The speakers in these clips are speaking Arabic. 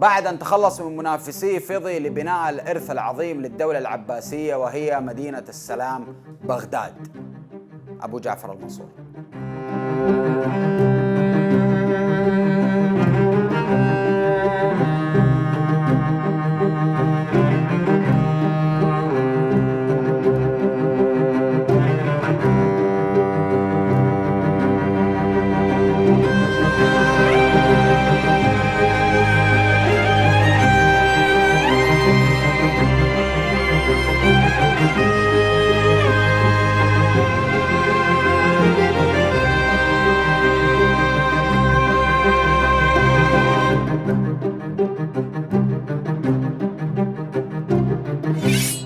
بعد أن تخلص من منافسيه فضي لبناء الإرث العظيم للدولة العباسية وهي مدينة السلام بغداد. أبو جعفر المنصور.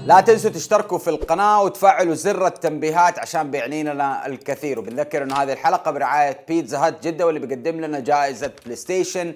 لا تنسوا تشتركوا في القناة وتفعلوا زر التنبيهات عشان بيعني لنا الكثير. وبنذكر انه هذه الحلقة برعاية بيتزا هات جدة، واللي بيقدم لنا جائزة بلاي ستيشن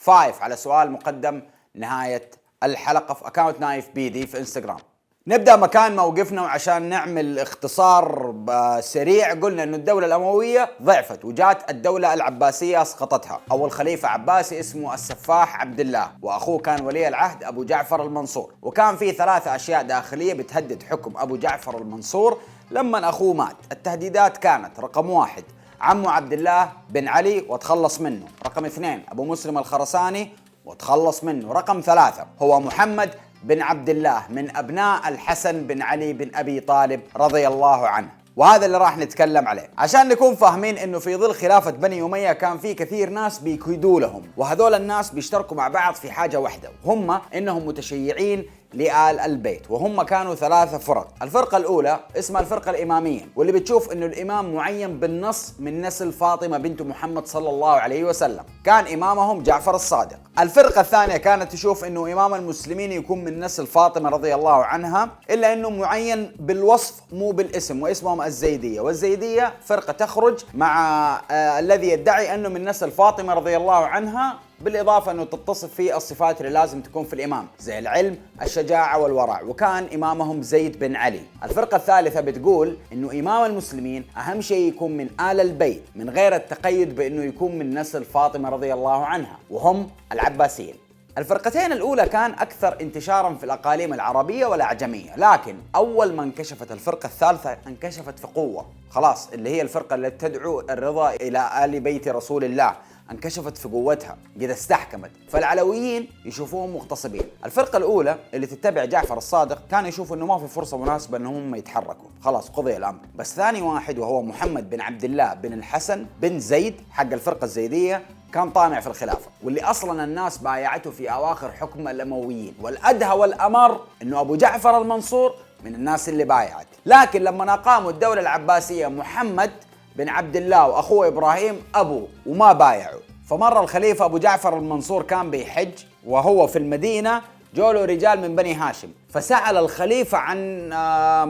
5 على سؤال مقدم نهاية الحلقة في اكاونت نايف بيدي في انستغرام. نبدأ مكان موقفنا، وعشان نعمل اختصار سريع قلنا انه الدولة الأموية ضعفت وجات الدولة العباسية اسقطتها. اول خليفة عباسي اسمه السفاح عبد الله، واخوه كان ولي العهد ابو جعفر المنصور. وكان في 3 أشياء داخلية بتهدد حكم ابو جعفر المنصور لما اخوه مات. التهديدات كانت: رقم 1 عمه عبد الله بن علي وتخلص منه، رقم 2 ابو مسلم الخرساني وتخلص منه، رقم 3 هو محمد بن عبد الله من أبناء الحسن بن علي بن أبي طالب رضي الله عنه. وهذا اللي راح نتكلم عليه عشان نكون فاهمين انه في ظل خلافة بني أمية كان في كثير ناس بيكيدوا لهم، وهذول الناس بيشتركوا مع بعض في حاجة واحدة، وهم انهم متشيعين لآل البيت. وهم كانوا 3 فرق. الفرقة الأولى اسمها الفرقة الإمامية، واللي بتشوف انه الإمام معين بالنص من نسل فاطمة بنت محمد صلى الله عليه وسلم، كان إمامهم جعفر الصادق. الفرقة الثانية كانت تشوف انه إمام المسلمين يكون من نسل فاطمة رضي الله عنها، إلا انه معين بالوصف مو بالاسم، واسمهم الزيدية. والزيدية فرقة تخرج مع الذي يدعي انه من نسل فاطمة رضي الله عنها، بالإضافة أنه تتصف فيه الصفات اللي لازم تكون في الإمام زي العلم، الشجاعة والورع، وكان إمامهم زيد بن علي. الفرقة الثالثة بتقول أنه إمام المسلمين أهم شيء يكون من آل البيت من غير التقيد بأنه يكون من نسل فاطمة رضي الله عنها، وهم العباسيين. الفرقتين الأولى كان أكثر انتشارا في الأقاليم العربية والأعجمية، لكن أول ما انكشفت الفرقة الثالثة انكشفت في قوة، خلاص اللي هي الفرقة اللي تدعو الرضا إلى آل بيت رسول الله، انكشفت في قوتها، قد استحكمت. فالعلويين يشوفوهم مغتصبين. الفرقة الأولى اللي تتبع جعفر الصادق كان يشوف انه ما في فرصة مناسبة انهم يتحركوا، خلاص قضي الأمر. بس ثاني واحد وهو محمد بن عبد الله بن الحسن بن زيد حق الفرقة الزيدية كان طامع في الخلافة، واللي أصلا الناس بايعته في أواخر حكم الأمويين. والأدهى والأمر انه أبو جعفر المنصور من الناس اللي بايعت. لكن لما أقاموا الدولة العباسية محمد بن عبد الله وأخوه إبراهيم أبوه وما بايعوا. فمر الخليفة أبو جعفر المنصور كان بيحج وهو في المدينة، جوله رجال من بني هاشم، فسأل الخليفة عن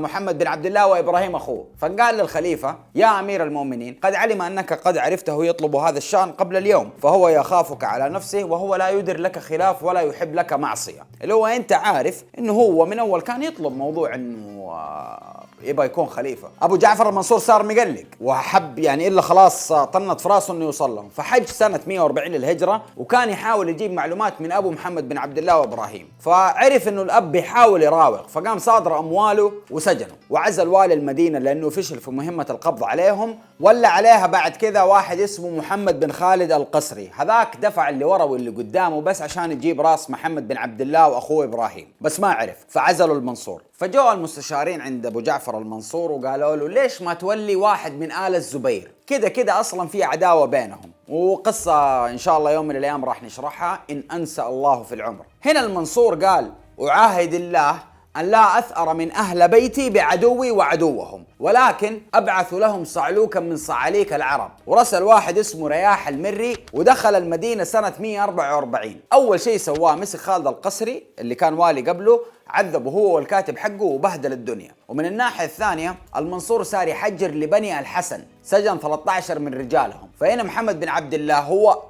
محمد بن عبد الله وإبراهيم أخوه. فقال للخليفة: يا أمير المؤمنين، قد علم أنك قد عرفته يطلب هذا الشأن قبل اليوم، فهو يخافك على نفسه وهو لا يدر لك خلاف ولا يحب لك معصية. اللي هو أنت عارف أنه هو من أول كان يطلب موضوع أنه يبقى يكون خليفة. أبو جعفر المنصور صار مقلق وحب يعني إلا خلاص طنت في راسه أنه يوصل لهم، فحج سنة 140 للهجرة، وكان يحاول يجيب معلومات من أبو محمد بن عبد الله وإبراهيم. فعرف أنه الأب بيحاول يراوغ، فقام صادر أمواله وسجنه، وعزل والي المدينة لأنه فشل في مهمة القبض عليهم. ولا عليها بعد كذا واحد اسمه محمد بن خالد القصري، هذاك دفع اللي ورا واللي قدامه بس عشان يجيب راس محمد بن عبد الله وأخوه إبراهيم، بس ما عرف فعزلوا المنصور. فجاء المستشارين عند أبو جعفر المنصور وقالوا له: ليش ما تولي واحد من آل الزبير؟ كده أصلا في عداوة بينهم، وقصة إن شاء الله يوم من الأيام راح نشرحها إن أنسى الله في العمر. هنا المنصور قال: أعاهد الله أن لا أثأر من أهل بيتي بعدوي وعدوهم، ولكن أبعث لهم صعلوكا من صعاليك العرب. ورسل واحد اسمه رياح المري، ودخل المدينة سنة 144. أول شيء سواه مسك خالد القصري اللي كان والي قبله، عذبه هو والكاتب حقه وبهدل الدنيا. ومن الناحية الثانية المنصور صار يحجر لبني الحسن، سجن 13 من رجالهم. فهنا محمد بن عبد الله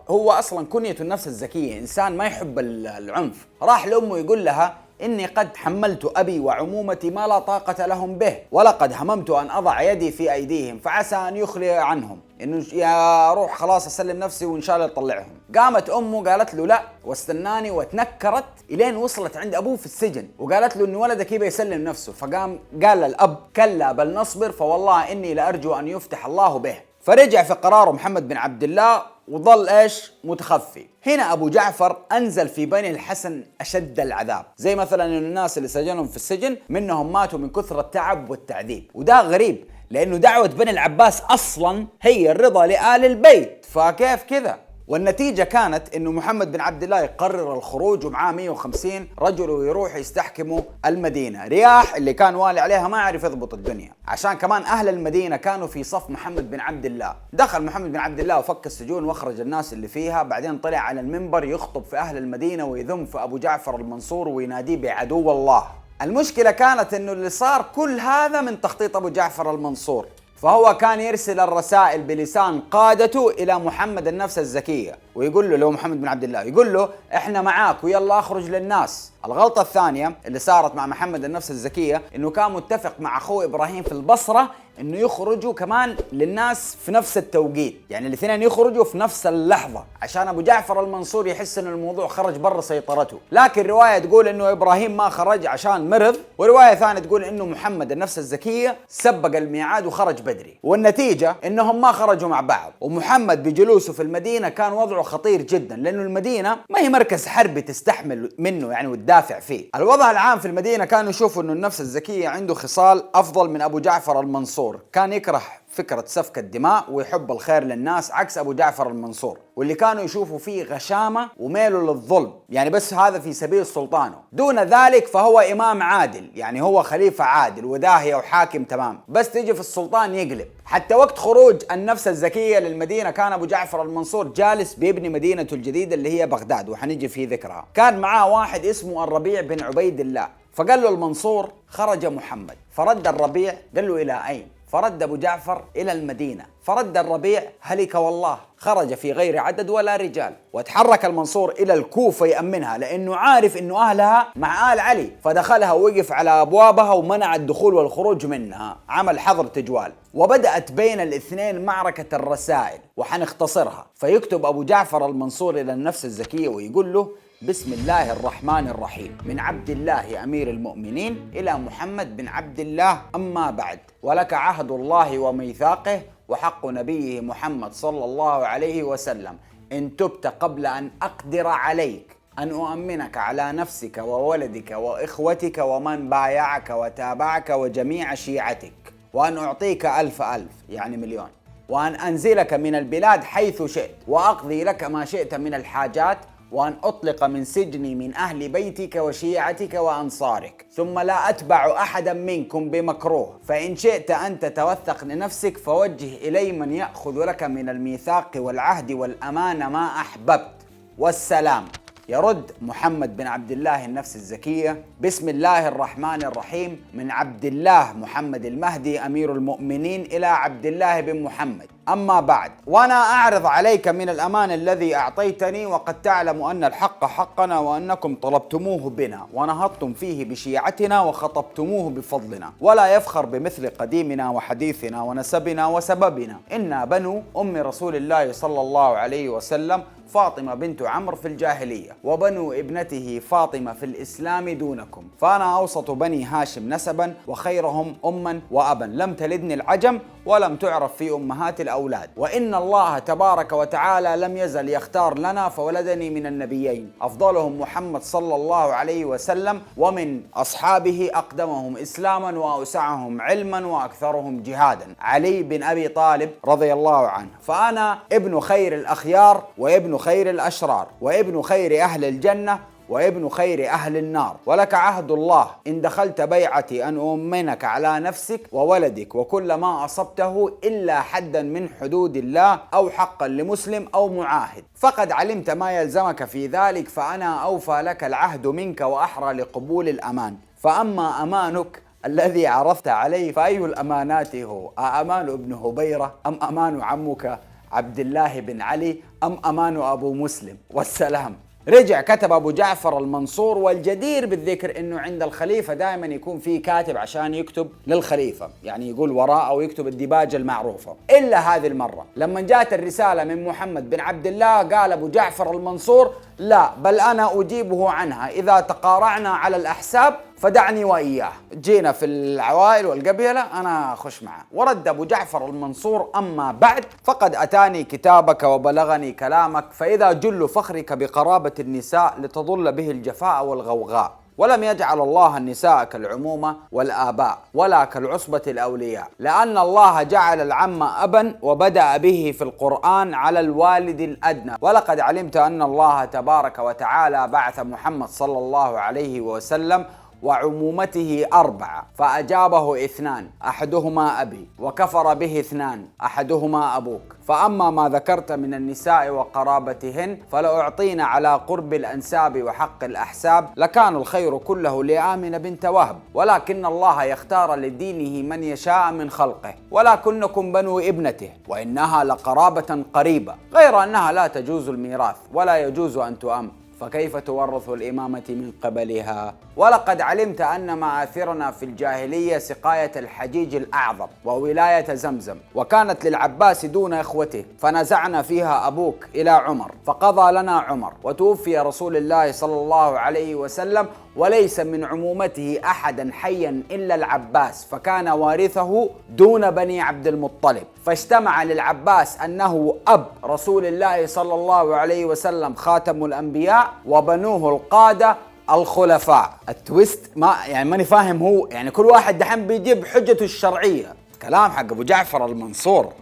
هو أصلا كنيته النفس الزكية، إنسان ما يحب العنف. راح لأمه يقول لها: إني قد حملت أبي وعمومتي ما لا طاقة لهم به، ولقد هممت أن أضع يدي في أيديهم فعسى أن يخلي عنهم، إنه يا روح خلاص أسلم نفسي وإن شاء الله يطلعهم. قامت أمه قالت له لا واستناني، وتنكرت إلين وصلت عند أبوه في السجن وقالت له إن ولدك يبي يسلم نفسه. فقام قال للأب كلا بل نصبر فوالله إني لأرجو أن يفتح الله به. فرجع في قراره محمد بن عبد الله وظل ايش متخفي. هنا ابو جعفر انزل في بني الحسن اشد العذاب، زي مثلا ان الناس اللي سجنهم في السجن منهم ماتوا من كثر التعب والتعذيب، وده غريب لانه دعوة بني العباس اصلا هي الرضا لآل البيت، فكيف كذا؟ والنتيجة كانت انه محمد بن عبد الله يقرر الخروج ومعاه 150 رجل ويروح يستحكموا المدينة. رياح اللي كان والي عليها ما عرف يضبط الدنيا، عشان كمان اهل المدينة كانوا في صف محمد بن عبد الله. دخل محمد بن عبد الله وفك السجون واخرج الناس اللي فيها، بعدين طلع على المنبر يخطب في اهل المدينة ويذم في ابو جعفر المنصور ويناديه بعدو الله. المشكلة كانت انه اللي صار كل هذا من تخطيط ابو جعفر المنصور، فهو كان يرسل الرسائل بلسان قادته إلى محمد النفس الزكية ويقول له، لو محمد بن عبد الله يقول له احنا معاك ويلا اخرج للناس. الغلطة الثانية اللي صارت مع محمد النفس الزكية انه كان متفق مع اخوه ابراهيم في البصرة انه يخرجوا كمان للناس في نفس التوقيت، يعني الاثنين يخرجوا في نفس اللحظة عشان ابو جعفر المنصور يحس ان الموضوع خرج برا سيطرته. لكن رواية تقول انه ابراهيم ما خرج عشان مرض، ورواية ثانية تقول انه محمد النفس الزكية سبق الميعاد وخرج بدري. والنتيجة انهم ما خرجوا مع بعض، ومحمد بجلوسه في المدينة كان وضعه خطير جدا، لانه المدينة ما هي مركز حربي تستحمل منه يعني وتدافع فيه. الوضع العام في المدينة كانوا يشوفوا انه النفس الزكية عنده خصال افضل من ابو جعفر المنصور، كان يكره فكرة سفك الدماء ويحب الخير للناس عكس أبو جعفر المنصور، واللي كانوا يشوفوا فيه غشامة وميله للظلم، يعني بس هذا في سبيل سلطانه. دون ذلك فهو إمام عادل، يعني هو خليفة عادل وداهية وحاكم تمام، بس تيجي في السلطان يقلب. حتى وقت خروج النفس الزكية للمدينة كان أبو جعفر المنصور جالس بيبني مدينته الجديدة اللي هي بغداد، وحنيجي في ذكرها. كان معاه واحد اسمه الربيع بن عبيد الله، فقال له المنصور خرج محمد، فرد الربيع قال له إلى أين؟ فرد أبو جعفر إلى المدينة، فرد الربيع هلك والله خرج في غير عدد ولا رجال. وتحرك المنصور إلى الكوفة يأمنها لأنه عارف أنه أهلها مع آل علي، فدخلها ووقف على أبوابها ومنع الدخول والخروج منها، عمل حظر تجوال. وبدأت بين الاثنين معركة الرسائل وحنختصرها. فيكتب أبو جعفر المنصور إلى النفس الزكية ويقول له بسم الله الرحمن الرحيم، من عبد الله أمير المؤمنين إلى محمد بن عبد الله، أما بعد، ولك عهد الله وميثاقه وحق نبيه محمد صلى الله عليه وسلم، إن تبت قبل أن أقدر عليك أن أؤمنك على نفسك وولدك وإخوتك ومن بايعك وتابعك وجميع شيعتك، وأن أعطيك 1000 يعني 1,000,000، وأن أنزلك من البلاد حيث شئت وأقضي لك ما شئت من الحاجات، وأن أطلق من سجني من أهل بيتك وشيعتك وأنصارك، ثم لا أتبع أحدا منكم بمكروه، فإن شئت أن تتوثق لنفسك فوجه إلي من يأخذ لك من الميثاق والعهد والأمان ما أحببت، والسلام. يرد محمد بن عبد الله النفس الزكية بسم الله الرحمن الرحيم، من عبد الله محمد المهدي أمير المؤمنين إلى عبد الله بن محمد، أما بعد، وأنا أعرض عليك من الأمان الذي أعطيتني، وقد تعلم أن الحق حقنا وأنكم طلبتموه بنا ونهضتم فيه بشيعتنا وخطبتموه بفضلنا، ولا يفخر بمثل قديمنا وحديثنا ونسبنا وسببنا، إنا بنو أم رسول الله صلى الله عليه وسلم، فاطمة بنت عمرو في الجاهلية، وبنو ابنته فاطمة في الإسلام دونكم، فأنا أوسط بني هاشم نسبا وخيرهم أما وأبا، لم تلدني العجم ولم تعرف في أمهات الأولاد، وإن الله تبارك وتعالى لم يزل يختار لنا فولدني من النبيين، أفضلهم محمد صلى الله عليه وسلم، ومن أصحابه أقدمهم إسلاما وأوسعهم علما وأكثرهم جهادا، علي بن أبي طالب رضي الله عنه، فأنا ابن خير الأخيار وابن خير الأشرار وابن خير أهل الجنة وابن خير أهل النار، ولك عهد الله إن دخلت بيعتي أن أؤمنك على نفسك وولدك وكل ما أصبته إلا حدا من حدود الله أو حقا لمسلم أو معاهد، فقد علمت ما يلزمك في ذلك، فأنا أوفى لك العهد منك وأحرى لقبول الأمان، فأما أمانك الذي عرضت عليه فأي الأمانات هو؟ أأمان ابن هبيرة أم أمان عمك عبد الله بن علي أم أمان أبو مسلم؟ والسلام. رجع كتب أبو جعفر المنصور، والجدير بالذكر أنه عند الخليفة دائما يكون في كاتب عشان يكتب للخليفة، يعني يقول وراء أو يكتب الديباجة المعروفة. إلا هذه المرة لما جاءت الرسالة من محمد بن عبد الله قال أبو جعفر المنصور لا، بل أنا أجيبه عنها إذا تقارعنا على الأحساب فدعني وإياه. جينا في العوائل والقبيلة أنا أخش معه. ورد أبو جعفر المنصور: أما بعد فقد أتاني كتابك وبلغني كلامك، فإذا جل فخرك بقرابة النساء لتضل به الجفاء والغوغاء، ولم يجعل الله النساء كالعمومة والآباء ولا كالعصبة الأولياء، لأن الله جعل العم أبا وبدأ به في القرآن على الوالد الأدنى. ولقد علمت أن الله تبارك وتعالى بعث محمد صلى الله عليه وسلم وعمومته 4، فأجابه 2 أحدهما أبي، وكفر به 2 أحدهما أبوك. فأما ما ذكرت من النساء وقرابتهن فلأعطين على قرب الأنساب وحق الأحساب، لكان الخير كله لآمنة بنت وهب، ولكن الله يختار لدينه من يشاء من خلقه، ولكنكم بنو ابنته، وإنها لقرابة قريبة، غير أنها لا تجوز الميراث ولا يجوز أن تؤم، فكيف تورث الإمامة من قبلها؟ ولقد علمت أن مآثرنا في الجاهلية سقاية الحجيج الأعظم وولاية زمزم، وكانت للعباس دون إخوته، فنزعنا فيها أبوك إلى عمر فقضى لنا عمر، وتوفي رسول الله صلى الله عليه وسلم وليس من عمومته أحدا حيا إلا العباس، فكان وارثه دون بني عبد المطلب، فاجتمع للعباس أنه أب رسول الله صلى الله عليه وسلم خاتم الأنبياء، وبنوه القادة الخلفاء. التويست ماني فاهم، هو يعني كل واحد دحين بيجيب حجته الشرعية. كلام حق أبو جعفر المنصور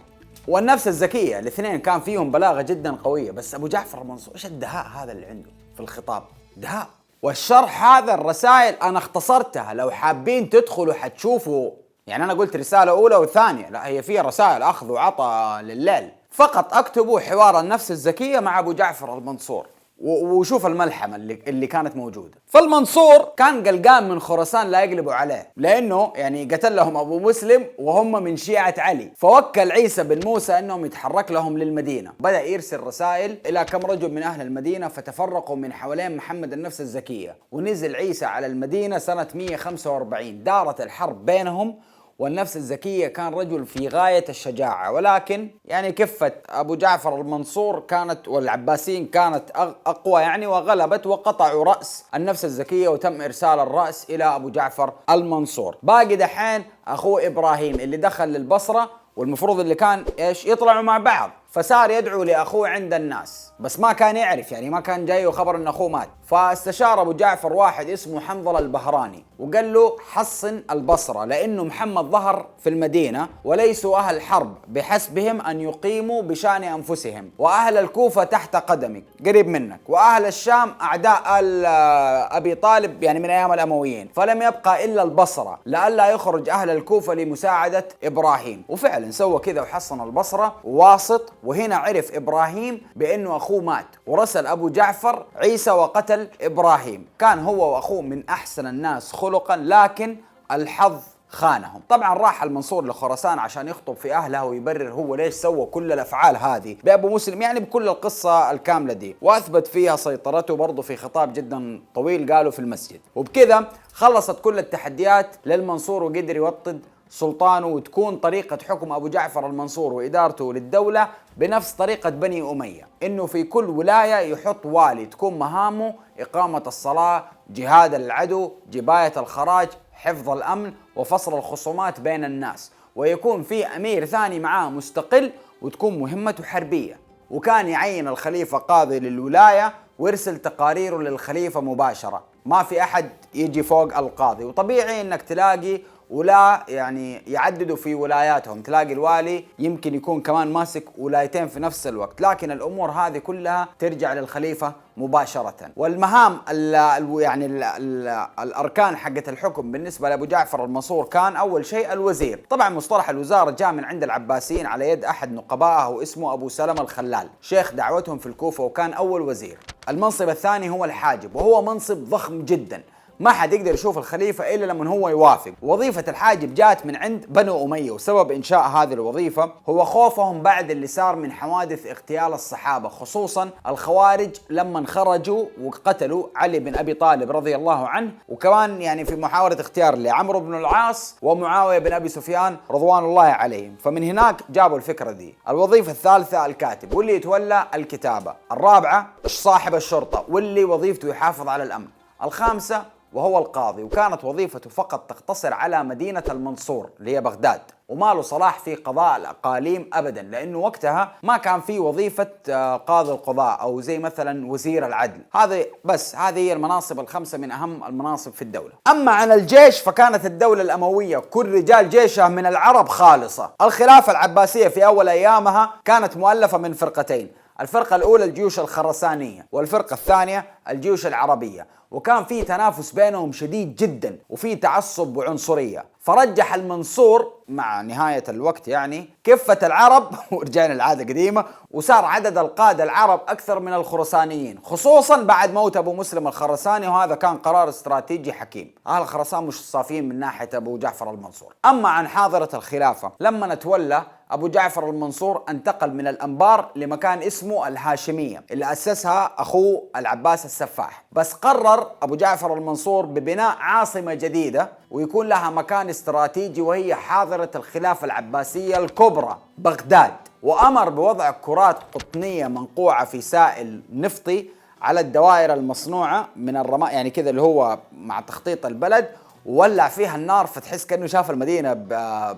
والنفس الزكية، الاثنين كان فيهم بلاغة جدا قوية، بس أبو جعفر المنصور إيش الدهاء هذا اللي عنده في الخطاب؟ دهاء. والشرح هذا الرسائل أنا اختصرتها، لو حابين تدخلوا حتشوفوا، يعني أنا قلت رسالة أولى وثانية، لا هي فيها رسائل أخذ وعطى لليل. فقط اكتبوا حوار النفس الزكية مع أبو جعفر المنصور وشوف الملحمة اللي كانت موجودة. فالمنصور كان قلقان من خراسان لا يقلبوا عليه، لأنه يعني قتل لهم أبو مسلم وهم من شيعة علي، فوكل عيسى بن موسى أنهم يتحرك لهم للمدينة. بدأ يرسل رسائل إلى كم رجل من أهل المدينة، فتفرقوا من حوالين محمد النفس الزكية، ونزل عيسى على المدينة سنة 145. دارت الحرب بينهم، والنفس الزكية كان رجل في غاية الشجاعة، ولكن يعني كفة أبو جعفر المنصور كانت والعباسيين كانت أقوى يعني، وغلبت وقطعوا رأس النفس الزكية، وتم إرسال الرأس إلى أبو جعفر المنصور. باقي دحين أخوه إبراهيم اللي دخل للبصرة، والمفروض اللي كان إيش يطلعوا مع بعض، فصار يدعو لأخوه عند الناس، بس ما كان يعرف، يعني ما كان جايه خبر أن أخوه مات. فاستشار أبو جعفر واحد اسمه حنظل البهراني، وقال له حصن البصرة، لأنه محمد ظهر في المدينة وليسوا أهل حرب بحسبهم أن يقيموا بشأن أنفسهم، وأهل الكوفة تحت قدمك قريب منك، وأهل الشام أعداء أبي طالب يعني من أيام الأمويين، فلم يبقى إلا البصرة لئلا يخرج أهل الكوفة لمساعدة إبراهيم. وفعلا سوى كذا وحصن البصرة وواسط. وهنا عرف إبراهيم بأنه أخوه مات، ورسل أبو جعفر عيسى وقتل إبراهيم. كان هو وأخوه من أحسن الناس خلقا، لكن الحظ خانهم. طبعا راح المنصور لخراسان عشان يخطب في أهله ويبرر هو ليش سوى كل الأفعال هذه بأبو مسلم، يعني بكل القصة الكاملة دي، وأثبت فيها سيطرته برضو في خطاب جدا طويل قاله في المسجد. وبكذا خلصت كل التحديات للمنصور، وقدر يوطد سلطانه، وتكون طريقة حكم أبو جعفر المنصور وإدارته للدولة بنفس طريقة بني أمية، إنه في كل ولاية يحط والي تكون مهامه إقامة الصلاة، جهاد العدو، جباية الخراج، حفظ الأمن، وفصل الخصومات بين الناس، ويكون في أمير ثاني معاه مستقل وتكون مهمته حربية. وكان يعين الخليفة قاضي للولاية ويرسل تقاريره للخليفة مباشرة، ما في أحد يجي فوق القاضي. وطبيعي إنك تلاقي ولا يعني يعددوا في ولاياتهم، تلاقي الوالي يمكن يكون كمان ماسك ولايتين في نفس الوقت، لكن الأمور هذه كلها ترجع للخليفة مباشرة. والمهام يعني الأركان حقة الحكم بالنسبة لأبو جعفر المنصور كان أول شيء الوزير. طبعا مصطلح الوزارة جاء من عند العباسيين على يد أحد نقبائه اسمه أبو سلمة الخلال، شيخ دعوتهم في الكوفة، وكان أول وزير. المنصب الثاني هو الحاجب، وهو منصب ضخم جدا، ما حد يقدر يشوف الخليفة إلا لما هو يوافق. وظيفة الحاجب جاءت من عند بنو أمية، وسبب إنشاء هذه الوظيفة هو خوفهم بعد اللي صار من حوادث اغتيال الصحابة، خصوصا الخوارج لما خرجوا وقتلوا علي بن أبي طالب رضي الله عنه، وكمان يعني في محاولة اختيار لعمرو بن العاص ومعاوية بن أبي سفيان رضوان الله عليهم. فمن هناك جابوا الفكرة دي. الوظيفة الثالثة الكاتب، واللي يتولى الكتابة. الرابعة صاحب الشرطة، واللي وظيفته يحافظ على الأمن. الخامسة وهو القاضي، وكانت وظيفته فقط تقتصر على مدينة المنصور اللي هي بغداد، وما له صلاح في قضاء الأقاليم أبدا، لأنه وقتها ما كان في وظيفة قاضي القضاء أو زي مثلا وزير العدل. هذه هي المناصب الخمسة من أهم المناصب في الدولة. أما عن الجيش فكانت الدولة الأموية كل رجال جيشها من العرب خالصة. الخلافة العباسية في أول أيامها كانت مؤلفة من فرقتين، الفرقة الأولى الجيوش الخرسانية، والفرقة الثانية الجيوش العربية، وكان في تنافس بينهم شديد جدا وفي تعصب وعنصرية. فرجح المنصور مع نهاية الوقت يعني كفة العرب ورجعنا العادة قديمة، وصار عدد القادة العرب أكثر من الخرسانيين، خصوصا بعد موت أبو مسلم الخرساني، وهذا كان قرار استراتيجي حكيم. أهل خراسان مش صافيين من ناحية أبو جعفر المنصور. أما عن حاضرة الخلافة، لما تولى أبو جعفر المنصور انتقل من الأنبار لمكان اسمه الهاشمية اللي أسسها أخوه العباس السفاح. بس قرر أبو جعفر المنصور ببناء عاصمة جديدة ويكون لها مكان استراتيجي، وهي حاضرة الخلافة العباسية الكبرى بغداد. وأمر بوضع كرات قطنية منقوعة في سائل نفطي على الدوائر المصنوعة من الرماء، يعني كذا اللي هو مع تخطيط البلد، وولع فيها النار فتحس كأنه شاف المدينة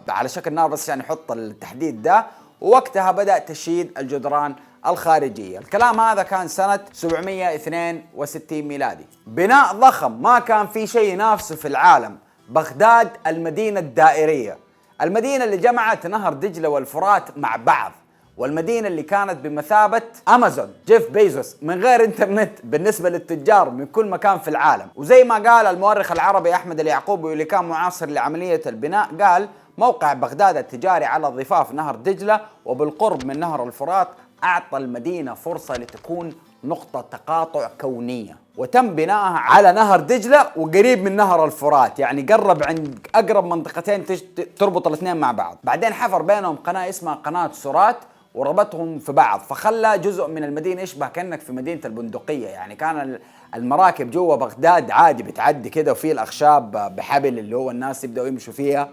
على شكل نار، بس يعني يحط التحديد ده. ووقتها بدأ تشييد الجدران الخارجية. الكلام هذا كان سنة 762 ميلادي. بناء ضخم ما كان في شيء ينافسه في العالم. بغداد المدينة الدائرية، المدينة اللي جمعت نهر دجلة والفرات مع بعض، والمدينة اللي كانت بمثابة أمازون جيف بيزوس من غير إنترنت بالنسبة للتجار من كل مكان في العالم. وزي ما قال المؤرخ العربي أحمد اليعقوبي واللي كان معاصر لعملية البناء، قال موقع بغداد التجاري على ضفاف نهر دجلة وبالقرب من نهر الفرات أعطى المدينة فرصة لتكون نقطة تقاطع كونية، وتم بنائها على نهر دجلة وقريب من نهر الفرات، يعني قرب عند أقرب منطقتين تربط الاثنين مع بعض. بعدين حفر بينهم قناة اسمها قناة سورات وربطهم في بعض، فخلى جزء من المدينة يشبه كأنك في مدينة البندقية. يعني كان المراكب جوا بغداد عادي بتعدي كده، وفي الأخشاب بحبل اللي هو الناس يبدأوا يمشوا فيها،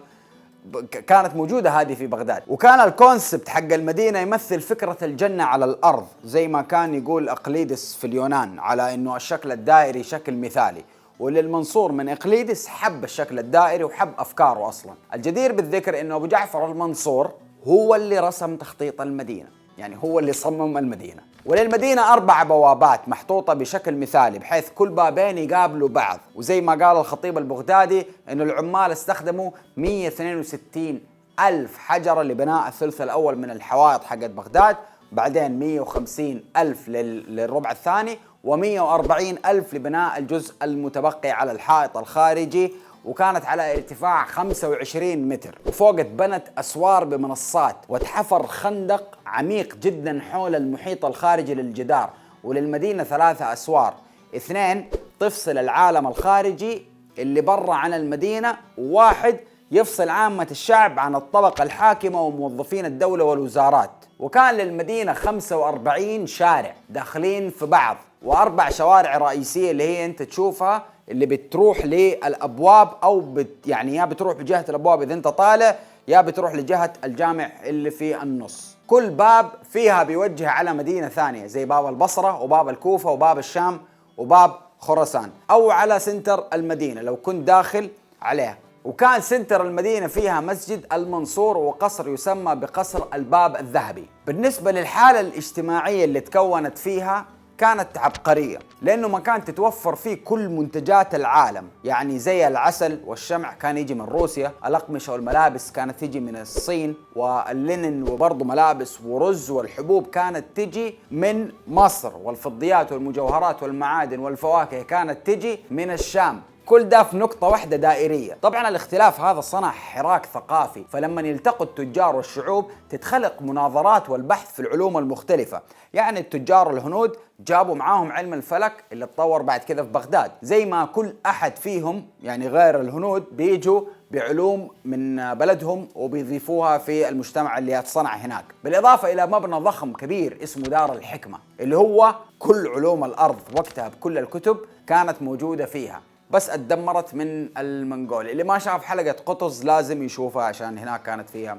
كانت موجودة هذه في بغداد. وكان الكونسبت حق المدينة يمثل فكرة الجنة على الأرض، زي ما كان يقول أقليدس في اليونان على أنه الشكل الدائري شكل مثالي. وللمنصور من إقليدس حب الشكل الدائري وحب أفكاره أصلا. الجدير بالذكر أنه أبو جعفر المنصور هو اللي رسم تخطيط المدينة، يعني هو اللي صمم المدينة. وللمدينة 4 بوابات محطوطة بشكل مثالي بحيث كل بابين يقابلوا بعض. وزي ما قال الخطيب البغدادي أنه العمال استخدموا 162 ألف حجرة لبناء الثلث الأول من الحوائط حقت بغداد، بعدين 150 ألف للربع الثاني، و140 ألف لبناء الجزء المتبقي على الحائط الخارجي، وكانت على ارتفاع 25 متر. وفوق اتبنت أسوار بمنصات، واتحفر خندق عميق جدا حول المحيط الخارجي للجدار. وللمدينة 3 أسوار، 2 تفصل العالم الخارجي اللي برا عن المدينة، و1 يفصل عامة الشعب عن الطبقة الحاكمة وموظفين الدولة والوزارات. وكان للمدينة 45 شارع داخلين في بعض، و4 شوارع رئيسية اللي هي انت تشوفها اللي بتروح للأبواب، أو يعني يا بتروح بجهة الأبواب إذا أنت طالع، يا بتروح لجهة الجامع اللي في النص. كل باب فيها بيوجه على مدينة ثانية، زي باب البصرة وباب الكوفة وباب الشام وباب خراسان، أو على سنتر المدينة لو كنت داخل عليها. وكان سنتر المدينة فيها مسجد المنصور وقصر يسمى بقصر الباب الذهبي. بالنسبة للحالة الاجتماعية اللي تكونت فيها كانت عبقرية، لأنه مكان تتوفر فيه كل منتجات العالم، يعني زي العسل والشمع كان يجي من روسيا، الأقمشة والملابس كانت تجي من الصين، واللينن وبرضه ملابس ورز، والحبوب كانت تجي من مصر، والفضيات والمجوهرات والمعادن والفواكه كانت تجي من الشام. كل ده في نقطة واحدة دائرية. طبعا الاختلاف هذا صنع حراك ثقافي، فلما يلتقوا التجار والشعوب تتخلق مناظرات والبحث في العلوم المختلفة. يعني التجار الهنود جابوا معاهم علم الفلك اللي اتطور بعد كذا في بغداد، زي ما كل أحد فيهم يعني غير الهنود بيجوا بعلوم من بلدهم وبيضيفوها في المجتمع اللي اتصنع هناك، بالإضافة إلى مبنى ضخم كبير اسمه دار الحكمة اللي هو كل علوم الأرض وقتها بكل الكتب كانت موجودة فيها، بس اتدمرت من المنغول. اللي ما شاف حلقة قطز لازم يشوفها عشان هناك كانت فيها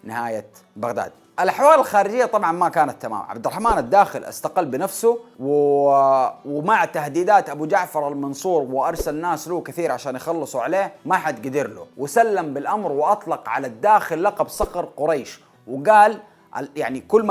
نهاية بغداد. الأحوال الخارجية طبعا ما كانت تمام. عبد الرحمن الداخل استقل بنفسه ومع تهديدات أبو جعفر المنصور وأرسل ناس له كثير عشان يخلصوا عليه، ما حد قدر له، وسلم بالأمر وأطلق على الداخل لقب صقر قريش، وقال يعني كل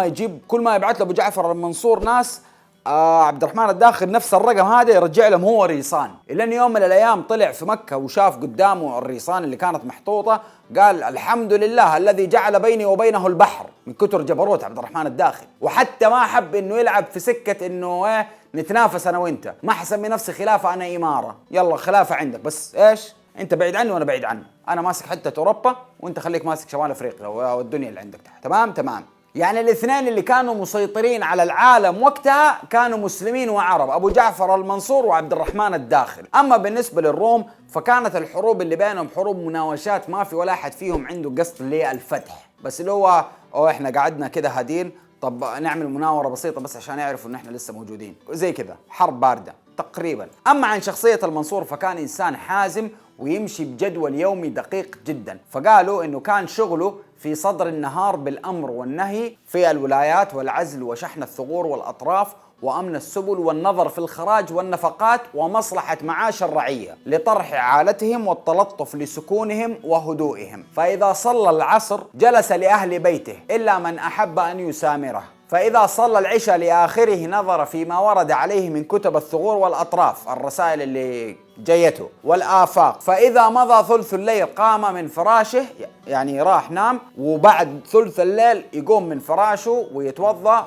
ما يبعث له أبو جعفر المنصور ناس عبد الرحمن الداخل نفس الرقم هذا يرجع لهم هو ريصان. إلا أن يوم من الأيام طلع في مكة وشاف قدامه الريصان اللي كانت محطوطة، قال الحمد لله الذي جعل بيني وبينه البحر، من كتر جبروت عبد الرحمن الداخل. وحتى ما حب إنه يلعب في سكة إنه نتنافس أنا وإنت، ما حسمي نفسي خلافة، أنا إمارة، يلا خلافة عندك بس إيش أنت بعيد عني وأنا بعيد عنه، أنا ماسك حتة أوروبا وأنت خليك ماسك شمال أفريقيا والدنيا اللي عندك تحت. تمام. يعني الاثنين اللي كانوا مسيطرين على العالم وقتها كانوا مسلمين وعرب، أبو جعفر المنصور وعبد الرحمن الداخل. أما بالنسبة للروم فكانت الحروب اللي بينهم حروب مناوشات، ما في ولا أحد فيهم عنده قصد للفتح، بس اللي هو إحنا قعدنا كده هادين، طب نعمل مناورة بسيطة بس عشان يعرفوا إن إحنا لسه موجودين، زي كده حرب باردة تقريبا. أما عن شخصية المنصور فكان إنسان حازم ويمشي بجدول يومي دقيق جدا، فقالوا إنه كان شغله في صدر النهار بالأمر والنهي في الولايات والعزل وشحن الثغور والأطراف وأمن السبل والنظر في الخراج والنفقات ومصلحة معاش الرعية لطرح عالتهم والتلطف لسكونهم وهدوئهم. فإذا صلى العصر جلس لأهل بيته إلا من أحب أن يسامره، فإذا صلى العشاء لآخره نظر فيما ورد عليه من كتب الثغور والأطراف، الرسائل اللي جيته والآفاق، فإذا مضى ثلث الليل قام من فراشه، يعني راح نام، وبعد ثلث الليل يقوم من فراشه ويتوضأ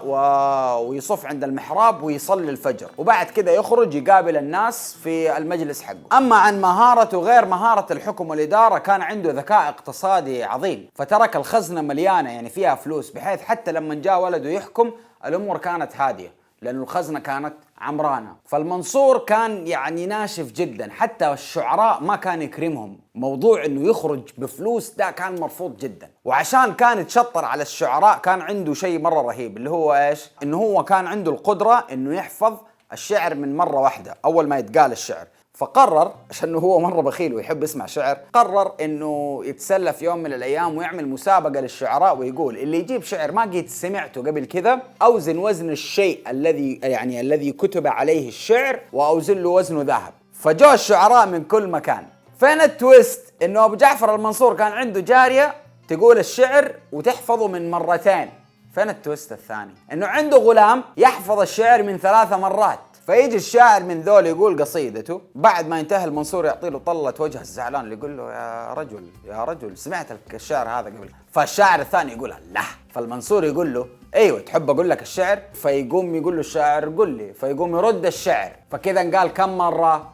ويصف عند المحراب ويصلي الفجر، وبعد كده يخرج يقابل الناس في المجلس حقه. أما عن مهارته غير مهارة الحكم والإدارة، كان عنده ذكاء اقتصادي عظيم، فترك الخزنة مليانة يعني فيها فلوس، بحيث حتى لما جاء ولده يحكم الأمور كانت هادية لأن الخزنة كانت عمرانة. فالمنصور كان يعني ناشف جدا، حتى الشعراء ما كان يكرمهم، موضوع انه يخرج بفلوس ده كان مرفوض جدا. وعشان كان يتشطر على الشعراء كان عنده شيء مرة رهيب اللي هو ايش؟ انه هو كان عنده القدرة انه يحفظ الشعر من مرة واحدة اول ما يتقال الشعر. فقرر عشان هو مرة بخيل ويحب يسمع شعر، قرر انه يتسلى في يوم من الايام ويعمل مسابقة للشعراء ويقول اللي يجيب شعر ما قد سمعته قبل كذا اوزن وزن الشيء الذي كتب عليه الشعر واوزن له وزنه ذهب. فجاء الشعراء من كل مكان. فين التويست؟ انه ابو جعفر المنصور كان عنده جارية تقول الشعر وتحفظه من مرتين. فين التويست الثاني؟ انه عنده غلام يحفظ الشعر من 3 مرات. فيجي الشاعر من ذول يقول قصيدته، بعد ما ينتهي المنصور يعطي له طلة وجه الزعلان اللي يقول له يا رجل سمعت الشعر هذا قبل. فالشاعر الثاني يقول لا. فالمنصور يقول له ايوه تحب اقول لك الشعر؟ فيقوم يقول له الشاعر قل لي، فيقوم يرد الشعر. فكذا قال كم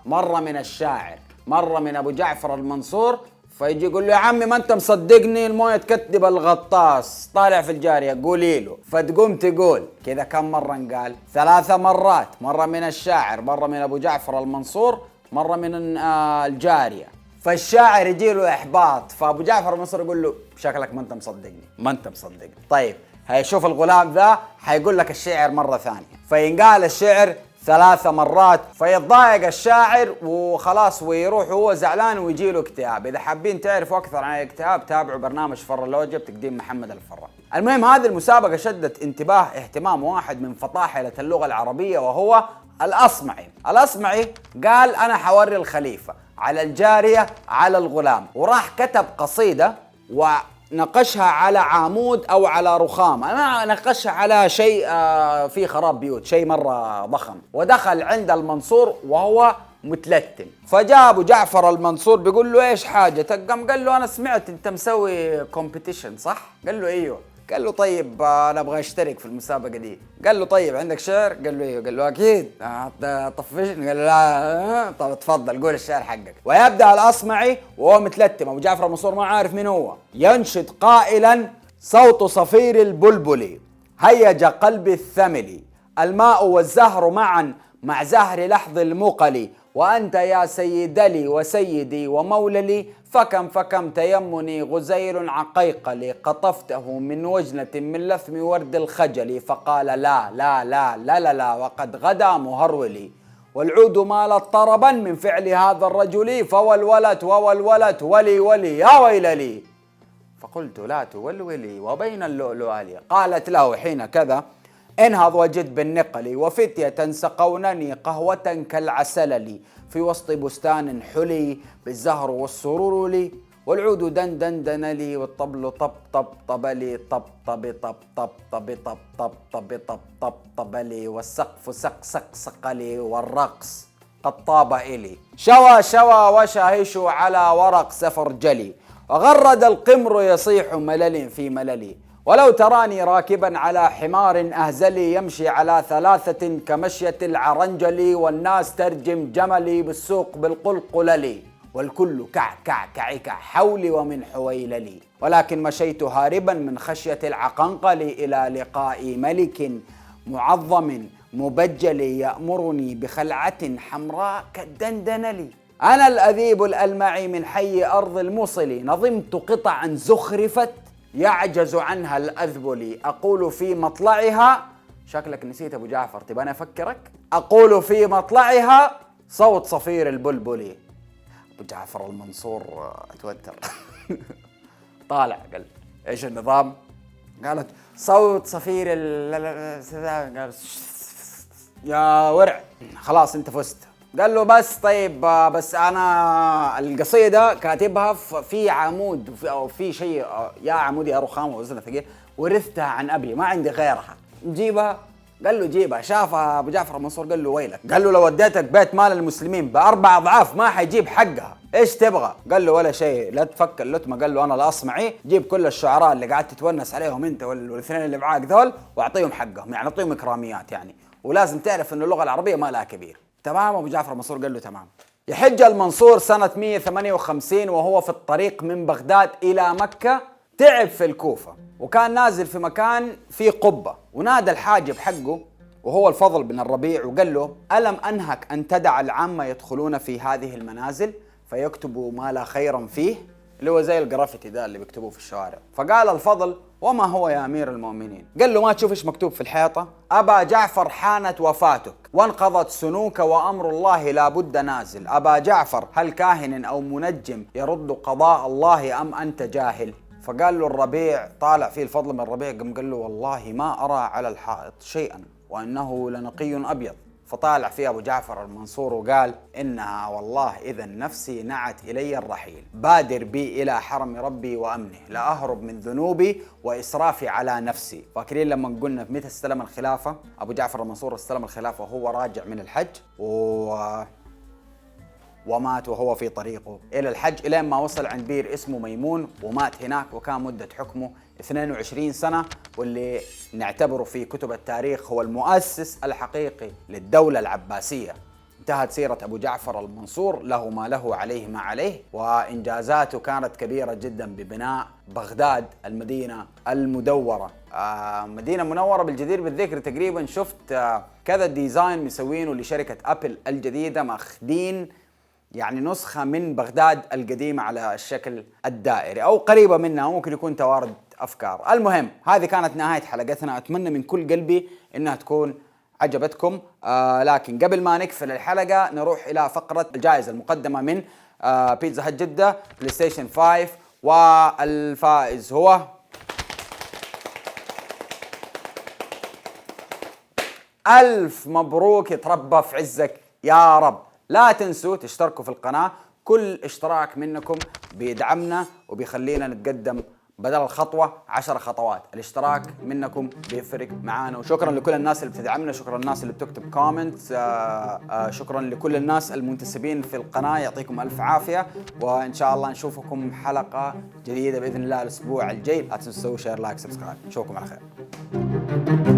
مرة من الشاعر، مرة من ابو جعفر المنصور. فيجي يقول له يا عمي ما انت مصدقني، المويه تكتب الغطاس، طالع في الجاريه قولي له. فتقوم تقول كذا كم مره قال؟ 3 مرات، مره من الشاعر، مره من ابو جعفر المنصور، مره من الجاريه. فالشاعر يجي له احباط، فابو جعفر المنصور يقول له شكلك ما انت مصدقني. طيب هيشوف الغلام ذا حيقول لك الشعر مره ثانيه. فينقال الشعر 3 مرات، فيتضايق الشاعر وخلاص ويروح هو زعلان ويجي له اكتئاب. إذا حابين تعرفوا أكثر عن الاكتئاب تابعوا برنامج فرولوجيا بتقديم محمد الفرا. المهم هذه المسابقة شدت اهتمام واحد من فطاحلة اللغة العربية وهو الأصمعي. الأصمعي قال أنا حوري الخليفة على الجارية على الغلام، وراح كتب قصيدة نقشها على عمود أو على رخام، أنا نقشها على شيء فيه خراب بيوت، شيء مرة ضخم، ودخل عند المنصور وهو متلتم. فجاء أبو جعفر المنصور بيقول له إيش حاجتك؟ قام قال له أنا سمعت أنت مسوي كومبيتيشن صح؟ قال له إيوه. قال له طيب انا ابغى اشترك في المسابقه دي. قال له طيب عندك شعر؟ قال له ايوه. قال له اكيد طفشني. قال له لا. طب تفضل قول الشعر حقك. ويبدا الاصمعي وهو متلتم، ابو جعفر المنصور ما عارف مين هو، ينشد قائلا: صوت صفير البلبل هيج قلبي الثمل، الماء والزهر معا مع زهر لحظ المقل، وأنت يا سيد لي وسيدي وموللي، فكم تيمني غزير عقيقلي، قطفته من وجنة من لثم ورد الخجل، فقال لا لا لا لا لا, لا وقد غدا مهرولي، والعود مالت طربا من فعل هذا الرجل، فوالولت ووالولت ولي ولي يا ويل لي. فقلت لا تولولي وبين اللؤلؤ لي. قالت له حين كذا: انهض وجد بالنقل، وفتية سقونني قهوة كالعسل لي، في وسط بستان حلي بالزهر والسرور لي، والعود دندن لي، والطبل طب طب طب لي، طب طب طب طب طب طب طب طب طب طب طب لي، والسقف سق سق سق لي، والرقص قد طاب إلي، شوى شوى وشاهش على ورق سفرجلي، وغرد القمر يصيح ملل في مللي، ولو تراني راكبا على حمار أهزلي، يمشي على ثلاثة كمشية العرنجل، والناس ترجم جملي بالسوق بالقلقلل، والكل كع كع كعك حولي ومن حويللي، ولكن مشيت هاربا من خشية العقنقل إلى لقاء ملك معظم مبجل، يأمرني بخلعة حمراء كالدندنل. أنا الأذيب الألمعي من حي أرض الموصل، نظمت قطعا زخرفت يعجز عنها الأذبل، أقول في مطلعها، شكلك نسيت أبو جعفر، تبى أنا أفكرك؟ أقول في مطلعها صوت صفير البلبل. أبو جعفر المنصور توتر. طالع قال إيش النظام؟ قالت صوت صفير قال يا ورع خلاص أنت فزت. قال له بس طيب بس انا القصيده كاتبها في عمود او في شيء يا عمودي يا رخام وزنها ثقيل، ورثتها عن ابي ما عندي غيرها، نجيبها؟ قال له جيبها. شافها ابو جعفر المنصور قال له ويلك، قال له لو وديتك بيت مال المسلمين باربع اضعاف ما حيجيب حقها، ايش تبغى؟ قال له ولا شيء، لا تفكر لتمه. قال له انا الاصمعي، جيب كل الشعراء اللي قاعد تتونس عليهم انت والاثنين اللي معاك ذول واعطيهم حقهم، يعني اعطيهم اكراميات يعني، ولازم تعرف ان اللغه العربيه ما لها كبير. تمام. ابو جعفر المنصور قال له تمام. يحج المنصور سنة 158 وهو في الطريق من بغداد إلى مكة، تعب في الكوفة وكان نازل في مكان فيه قبة، ونادى الحاجب حقه وهو الفضل بن الربيع وقال له ألم أنهك أن تدع العامة يدخلون في هذه المنازل فيكتبوا ما لا خيرا فيه، اللي هو زي الجرافيتي ده اللي بيكتبوه في الشوارع. فقال الفضل وما هو يا أمير المؤمنين؟ قال له ما تشوف إيش مكتوب في الحيطة؟ أبا جعفر حانت وفاتك وانقضت سنوك وأمر الله لا بد نازل، أبا جعفر هل كاهن أو منجم يرد قضاء الله أم أنت جاهل؟ فقال له الربيع، طالع فيه الفضل من الربيع، قال له والله ما أرى على الحائط شيئا وأنه لنقي أبيض. فطالع فيه أبو جعفر المنصور وقال إنها والله إذا نفسي نعت إلي الرحيل، بادر بي إلى حرم ربي وأمنه، لا أهرب من ذنوبي وإسرافي على نفسي. فاكرين لما قلنا متى استلم الخلافة؟ أبو جعفر المنصور استلم الخلافة وهو راجع من الحج ومات وهو في طريقه إلى الحج، إلى ما وصل عند بير اسمه ميمون ومات هناك، وكان مدة حكمه 22 سنة، واللي نعتبره في كتب التاريخ هو المؤسس الحقيقي للدولة العباسية. انتهت سيرة أبو جعفر المنصور، له ما له عليه ما عليه، وإنجازاته كانت كبيرة جدا ببناء بغداد المدينة المدورة. مدينة منورة بالجدير بالذكر. تقريبا شفت كذا ديزاين مسوينه لشركة أبل الجديدة، ماخذين يعني نسخة من بغداد القديمة على الشكل الدائري أو قريبة منها، ممكن يكون توارد أفكار. المهم هذه كانت نهاية حلقتنا، أتمنى من كل قلبي إنها تكون عجبتكم. لكن قبل ما نقفل الحلقة نروح إلى فقرة الجائزة المقدمة من بيتزا هات جدة بلاي ستيشن 5، والفائز هو ألف مبروك، يتربى في عزك يا رب. لا تنسوا تشتركوا في القناة، كل اشتراك منكم بيدعمنا وبيخلينا نتقدم بدل الخطوة 10 خطوات. الاشتراك منكم بيفرق معانا. وشكرا لكل الناس اللي بتدعمنا، شكرا للناس اللي بتكتب كومنتس، شكرا لكل الناس المنتسبين في القناة، يعطيكم ألف عافية. وإن شاء الله نشوفكم حلقة جديدة بإذن الله الأسبوع الجاي. لا تنسوا شير لايك سبسكرايب. نشوفكم على خير.